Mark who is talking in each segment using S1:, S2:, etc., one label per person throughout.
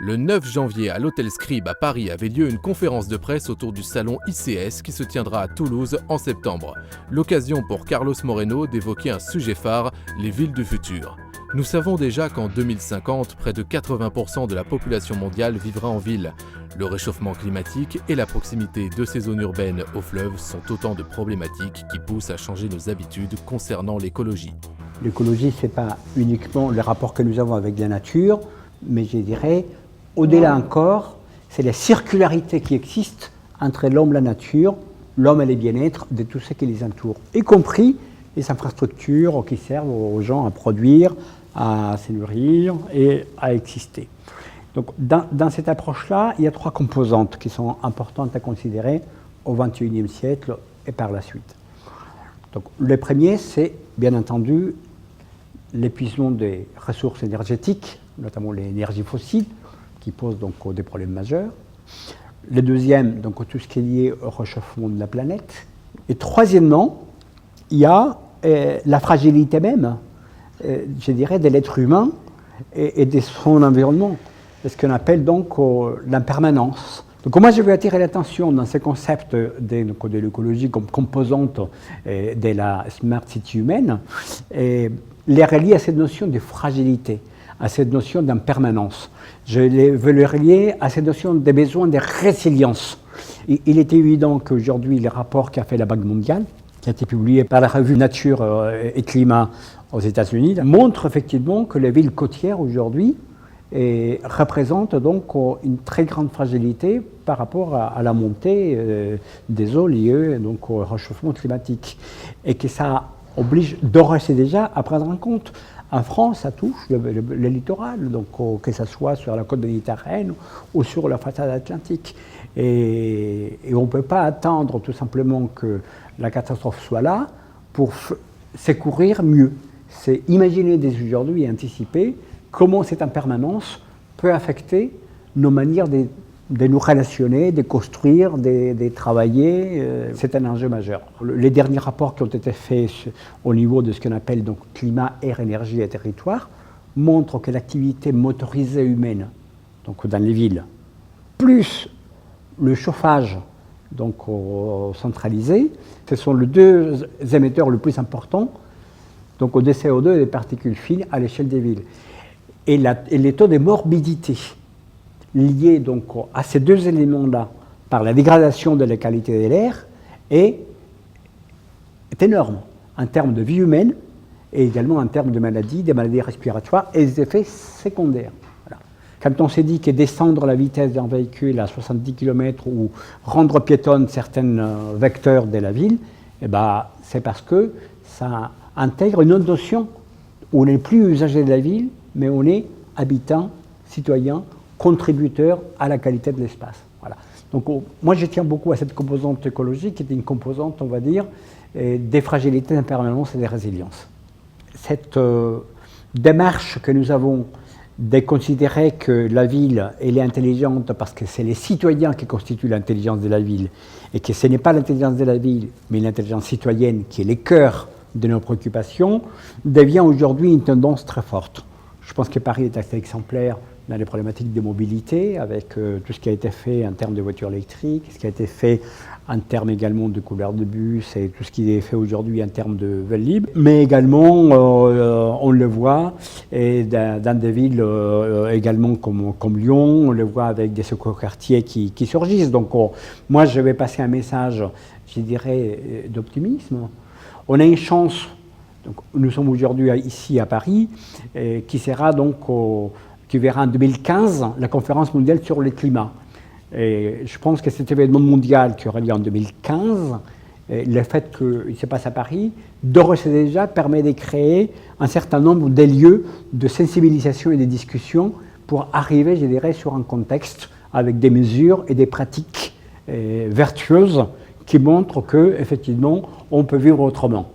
S1: Le 9 janvier, à l'Hôtel Scribe à Paris, avait lieu une conférence de presse autour du salon ICS qui se tiendra à Toulouse en septembre. L'occasion pour Carlos Moreno d'évoquer un sujet phare, les villes du futur. Nous savons déjà qu'en 2050, près de 80% de la population mondiale vivra en ville. Le réchauffement climatique et la proximité de ces zones urbaines aux fleuves sont autant de problématiques qui poussent à changer nos habitudes concernant l'écologie.
S2: L'écologie, ce n'est pas uniquement le rapport que nous avons avec la nature, mais je dirais, au-delà encore, c'est la circularité qui existe entre l'homme et la nature, l'homme et le bien-être de tout ce qui les entoure, y compris les infrastructures qui servent aux gens à produire, à se nourrir et à exister. Donc, dans cette approche-là, il y a trois composantes qui sont importantes à considérer au XXIe siècle et par la suite. Donc, le premier, c'est bien entendu l'épuisement des ressources énergétiques, notamment l'énergie fossile, qui pose donc des problèmes majeurs. Le deuxième, donc tout ce qui est lié au réchauffement de la planète. Et troisièmement, il y a la fragilité même, je dirais, de l'être humain et de son environnement, ce qu'on appelle donc l'impermanence. Donc moi, je veux attirer l'attention dans ce concept de l'écologie comme composante de la smart city humaine, et les relier à cette notion de fragilité, à cette notion d'impermanence. Je veux le relier à cette notion de besoin de résilience. Il est évident qu'aujourd'hui, les rapports qu'a fait la Banque mondiale, qui a été publié par la revue Nature et Climat aux États-Unis, montrent effectivement que les villes côtières aujourd'hui représentent donc une très grande fragilité par rapport à la montée des eaux liées donc au réchauffement climatique. Et que ça oblige d'ores et déjà à prendre en compte. En France, ça touche le littoral, donc que ce soit sur la côte méditerranéenne ou sur la façade atlantique. Et on ne peut pas attendre tout simplement que la catastrophe soit là pour secourir mieux. C'est imaginer dès aujourd'hui et anticiper comment cette impermanence peut affecter nos manières de nous relationner, de construire, de travailler. C'est un enjeu majeur. Les derniers rapports qui ont été faits au niveau de ce qu'on appelle donc climat, air, énergie et territoire montrent que l'activité motorisée humaine, donc dans les villes, plus le chauffage donc centralisé, ce sont les deux émetteurs les plus importants donc de CO2 et des particules fines à l'échelle des villes. Et les taux de morbidité liés donc à ces deux éléments-là par la dégradation de la qualité de l'air est énorme en termes de vie humaine et également en termes de maladies, des maladies respiratoires et des effets secondaires. Voilà. Quand on s'est dit que descendre la vitesse d'un véhicule à 70 km ou rendre piétonne certains vecteurs de la ville, eh ben, c'est parce que ça intègre une autre notion où on n'est plus usager de la ville, mais on est habitant, citoyen, contributeur à la qualité de l'espace. Voilà. Donc moi je tiens beaucoup à cette composante écologique qui est une composante, on va dire, des fragilités, d'impermanence et de résilience. Cette démarche que nous avons de considérer que la ville elle est intelligente parce que c'est les citoyens qui constituent l'intelligence de la ville et que ce n'est pas l'intelligence de la ville mais l'intelligence citoyenne qui est le cœur de nos préoccupations, devient aujourd'hui une tendance très forte. Je pense que Paris est assez exemplaire dans les problématiques de mobilité, avec tout ce qui a été fait en termes de voitures électriques, ce qui a été fait en termes également de couleurs de bus et tout ce qui est fait aujourd'hui en termes de vols libres. Mais également, on le voit et dans des villes également comme Lyon, on le voit avec des écoquartiers qui surgissent. Donc moi, je vais passer un message, je dirais, d'optimisme. On a une chance, donc, nous sommes aujourd'hui ici à Paris, qui sera donc qui verra en 2015 la conférence mondiale sur le climat. Et je pense que cet événement mondial qui aura lieu en 2015, le fait qu'il se passe à Paris, d'ores et déjà permet de créer un certain nombre de lieux de sensibilisation et de discussion pour arriver, je dirais, sur un contexte avec des mesures et des pratiques vertueuses qui montrent qu'effectivement, on peut vivre autrement.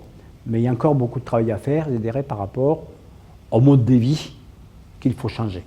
S2: Mais il y a encore beaucoup de travail à faire, je dirais, par rapport au mode de vie qu'il faut changer.